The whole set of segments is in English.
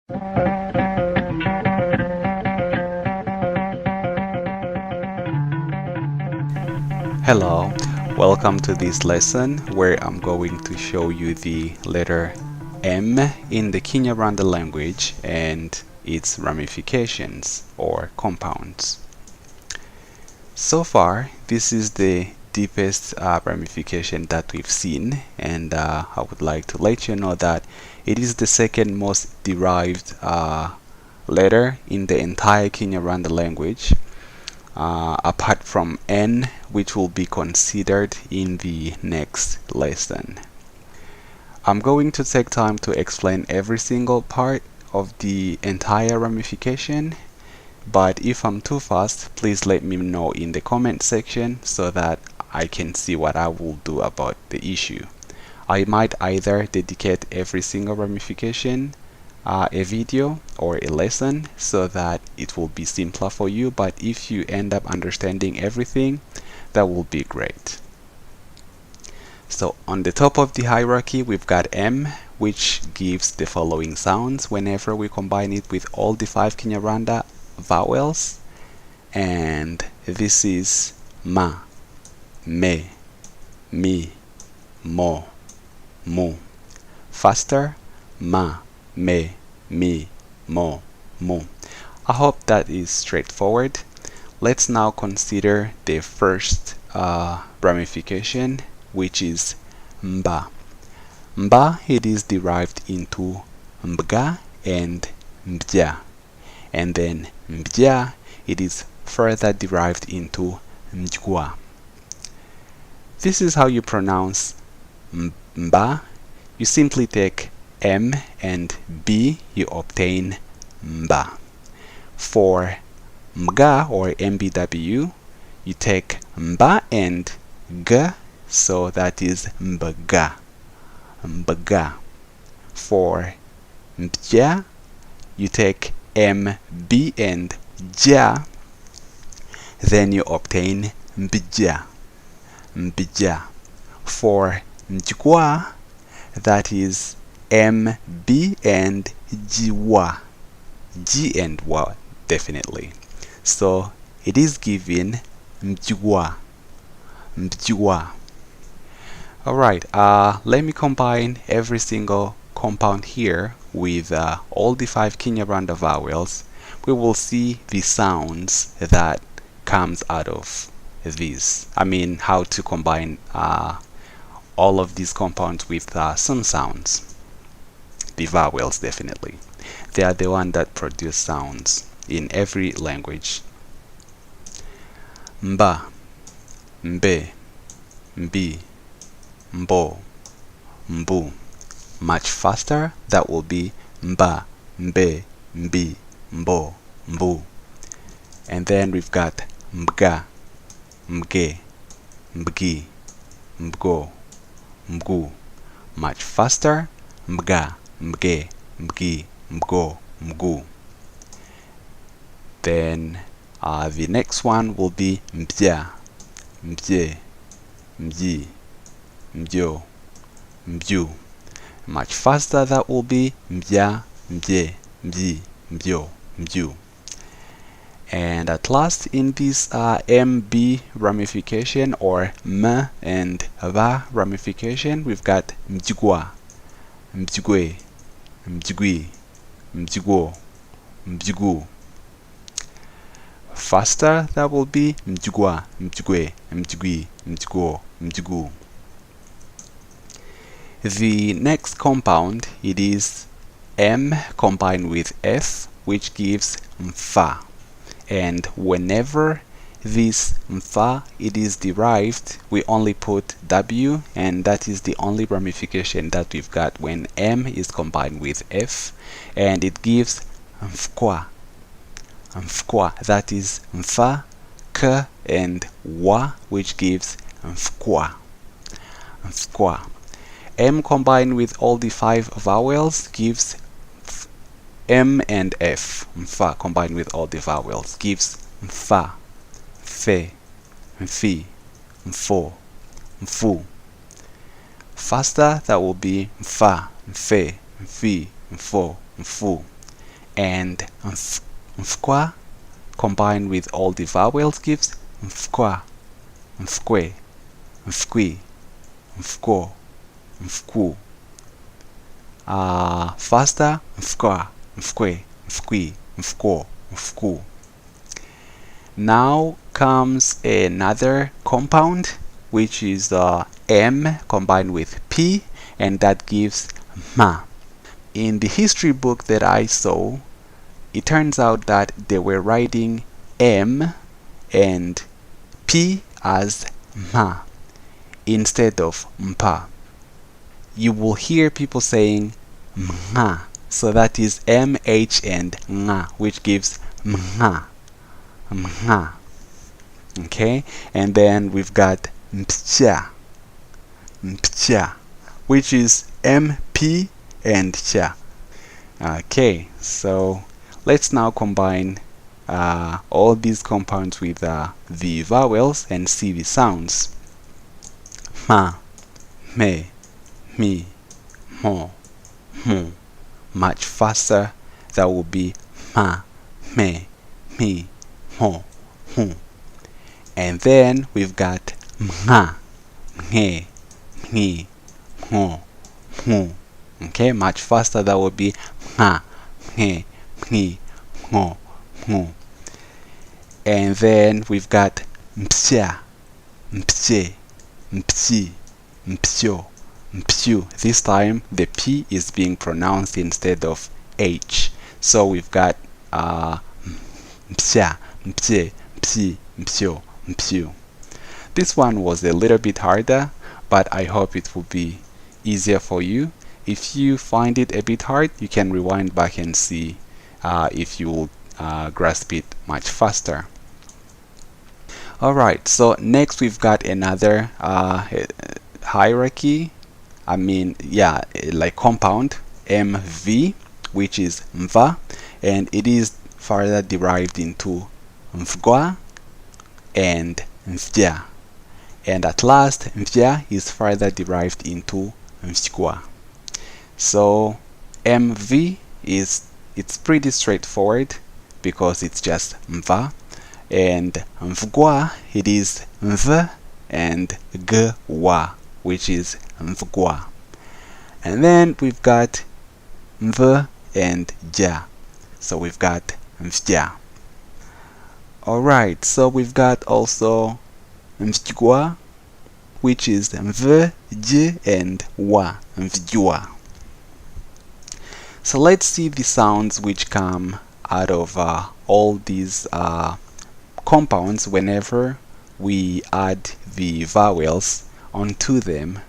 Hello, welcome to this lesson where I'm going to show you the letter M in the Kinyarwanda language and its ramifications or compounds. So far, this is the deepest ramification that we've seen, and I would like to let you know that it is the second most derived letter in the entire Kinyarwanda language. Apart from N, which will be considered in the next lesson. I'm going to take time to explain every single part of the entire ramification, but if I'm too fast, please let me know in the comment section so that I can see what I will do about the issue. I might either dedicate every single ramification a video or a lesson so that it will be simpler for you, but if you end up understanding everything, that will be great. So on the top of the hierarchy, we've got M, which gives the following sounds whenever we combine it with all the 5 Kinyarwanda vowels, and this is ma, me, mi, mo, mu. Faster, ma, me, mi, mo, mu. I hope that is straightforward. Let's now consider the first ramification, which is mba. Mba, it is derived into mbga and mbja. And then mbja, it is further derived into mjgwa. This is how you pronounce mba. You simply take M and B, you obtain mba. For mga or mbw, you take mba and g, so that is mbga, mbga. For mbja, you take mb and ja, then you obtain mbja, mbja. For mjgwa, that is mb and jiwa, g and wa definitely. So it is given mjgwa, mjgwa. Alright, let me combine every single compound here with all the 5 Kinyarwanda vowels. We will see the sounds that comes out of this. I mean, how to combine all of these compounds with some sounds. The vowels, definitely. They are the one that produce sounds in every language. Mba, mbe, mbi, mbo, mbu. Much faster, that will be mba, mbe, mbi, mbo, mbu. And then we've got mga, mge, mgi, mgo, mgu. Much faster, mga, mge, mgi, mgo, mgu. Then the next one will be mbja, mbje, mji, mjo, mbju. Much faster, that will be mbja, mje, mji, mjo, mju. And at last, in this MB ramification or M and Va ramification, we've got mjgwa, mjgwe, mjgwi, mjgwo, mjgu. Faster, that will be mjgwa, mjgwe, mjgwi, mjgwo, mjgu. The next compound, it is M combined with F, which gives mfa. And whenever this mfa it is derived, we only put W, and that is the only ramification that we've got when M is combined with F, and it gives mfkwa, mfkwa. That is mfa, k, and wa, which gives mfkwa, mfkwa. M combined with all the 5 vowels gives M and F. Mfa combined with all the vowels gives mfa, fe, mfi, mfo, mfu. Faster, that will be mfa, mfe, mfi, mfo, mfu. and mfkwa combined with all the vowels gives mfkwa, mfkwe, mfkwi, mfko, mfku. Faster, mfkwa, mfkwe, mfkwi, mfko, mfku. Now comes another compound, which is M combined with P, and that gives ma. In the history book that I saw, it turns out that they were writing M and P as ma instead of mpa. You will hear people saying mha, so that is MH and nga, which gives mha, mha. Okay, and then we've got mpcha, mpcha, which is MP and cha. Okay, so let's now combine all these compounds with the vowels and see the sounds. Ma, me, mi, mo, mu. Much faster, that will be ma, me, mi, mo, mu. And then we've got mga, mnge, mngi, mo, mu. Okay, much faster, that will be mga, mnge, mngi, mo, mu. And then we've got mpsya, mpsye, mpsi, mpsyo, mpsyu. This time the P is being pronounced instead of H. So we've got mpsya, mpsye, psi, mpsyo, mpsyu. This one was a little bit harder, but I hope it will be easier for you. If you find it a bit hard, you can rewind back and see if you will grasp it much faster. Alright, so next we've got another hierarchy, like compound, MV, which is mva, and it is further derived into mfgwa and mfja, and at last mfja is further derived into mfgwa. So MV it's pretty straightforward because it's just mva, and mfgwa it is mv and gwa, which is mfgwa. And then we've got mv and ja, so we've got mfja. Alright, so we've got also mfgwa, which is mv, j, and wa, mfjwa. So let's see the sounds which come out of all these compounds whenever we add the vowels onto them.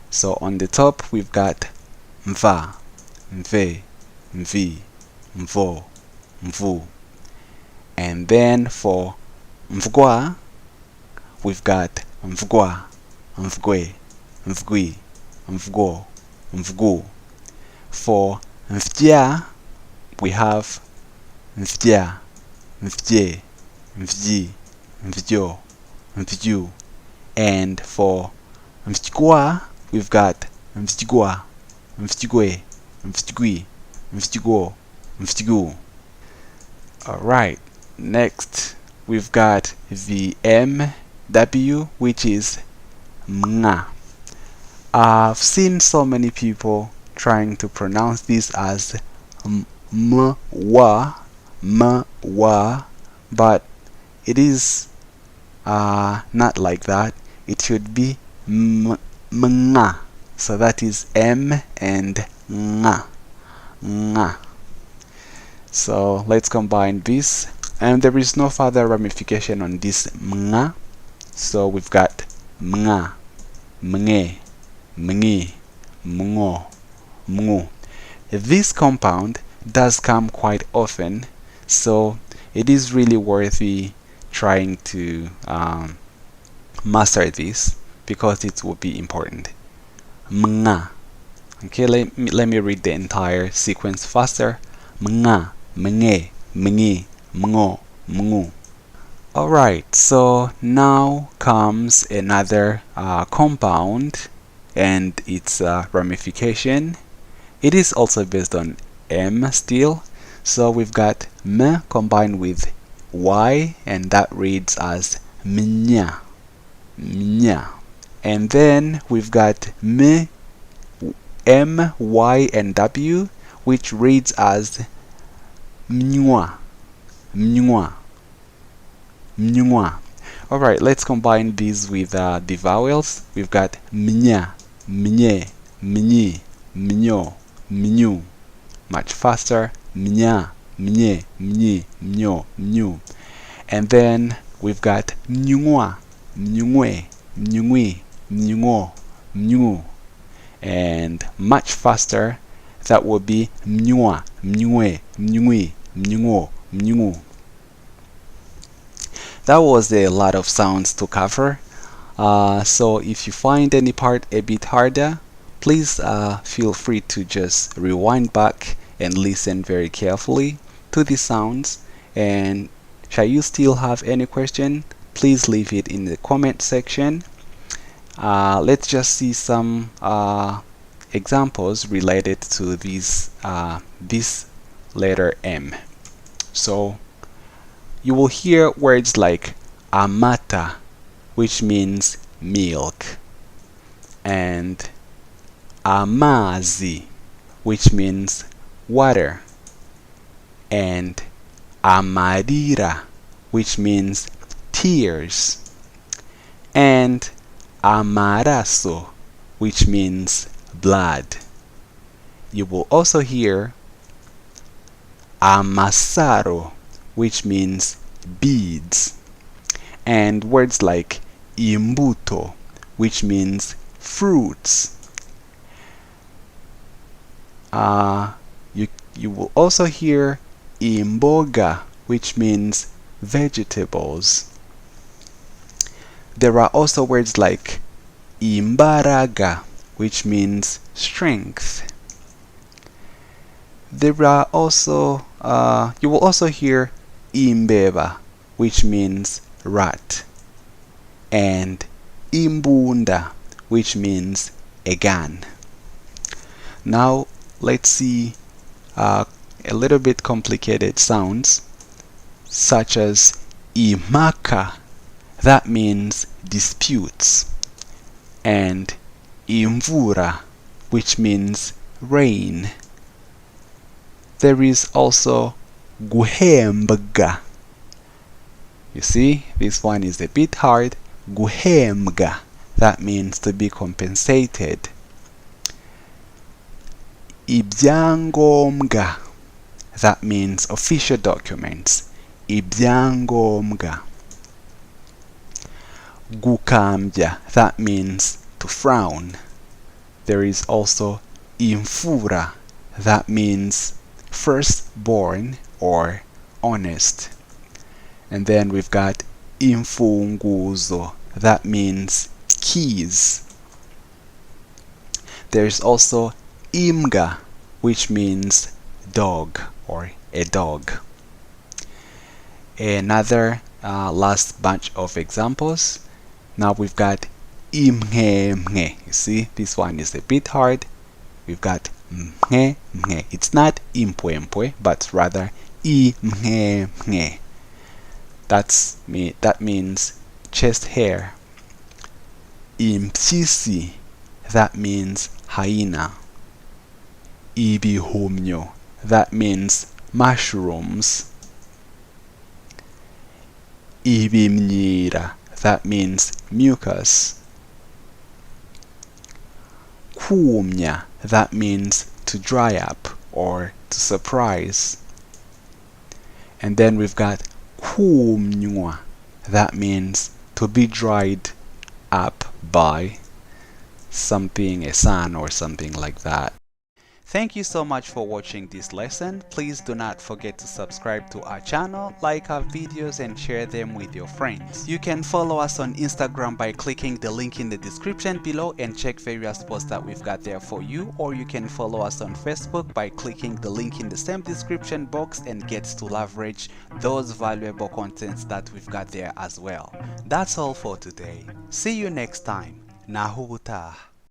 So on the top we've got mva, mve, mvi, mvo, mvu. And then for mfgwa we've got mfgwa, mfgwe, mfgwi, mfgo, mfgu. For mfja we have mfja, mfje, mfji, mfjo, mfju. And for mfjgwa we've got mfjgwa, mfjgwe, mfjgwi, mfjgo, mfjgu. Alright, next we've got the MW, which is mga. I've seen so many people trying to pronounce this as mwa, but it is not like that. It should be mga. So that is M and nga, nga. So let's combine this, and there is no further ramification on this mga. So we've got mga, mnge, mngi, mngo, mngu. This compound does come quite often, so it is really worthy trying to master this because it will be important. Mga. Okay, let me read the entire sequence faster. Mga, mnge, mngi, mngo, mngu. Alright, so now comes another compound and its ramification. It is also based on M still, So we've got m combined with y, and that reads as mnya, mnya. And then we've got m, y, and w, which reads as mnywa, mnywa, mnywa. Alright, let's combine these with the vowels. We've got mnya, mnye, mnyi, mnyo, mnyu. Much faster. Mnya, mnye, mnyi, mnyo, mnyu. And then we've got mnyungwa, mnyungwe, mnyungwi, mnyungo, mnyu. And much faster, that would be mnywa, mnyungwe, mnyungwi, mnyungo, mnyungu. That was a lot of sounds to cover. So if you find any part a bit harder, please feel free to just rewind back and listen very carefully to the sounds. And shall you still have any question, please leave it in the comment section. Let's just see some examples related to this letter M. So you will hear words like amata, which means milk, and amazi, which means water, and amarira, which means tears, and amaraso, which means blood. You will also hear amasaro, which means beads, and words like imbuto, which means fruits. You will also hear imboga, which means vegetables. There are also words like imbaraga, which means strength. There are also you will also hear imbeba, which means rat, and imbunda, which means a gun. Now let's see a little bit complicated sounds, such as imaka, that means disputes, and imvura, which means rain. There is also guhembga. You see, this one is a bit hard. Guhembga, that means to be compensated. Ibyangombwa, that means official documents. Ibyangombwa. Gukambya, that means to frown. There is also imfura, that means firstborn or honest. And then we've got imfunguzo, that means keys. There's also imga, which means dog or a dog. Another last bunch of examples. Now we've got imhe. You see, this one is a bit hard. We've got mhe. It's not impwempwe, but rather imhe. That means chest hair. Impsisi, that means hyena. Ibihumyo, that means mushrooms. Ibimnyira, that means mucus. Kumya, that means to dry up or to surprise. And then we've got kumnywa, that means to be dried up by something, a sun or something like that. Thank you so much for watching this lesson. Please do not forget to subscribe to our channel, like our videos, and share them with your friends. You can follow us on Instagram by clicking the link in the description below and check various posts that we've got there for you, or you can follow us on Facebook by clicking the link in the same description box and get to leverage those valuable contents that we've got there as well. That's all for today. See you next time. Nahuta.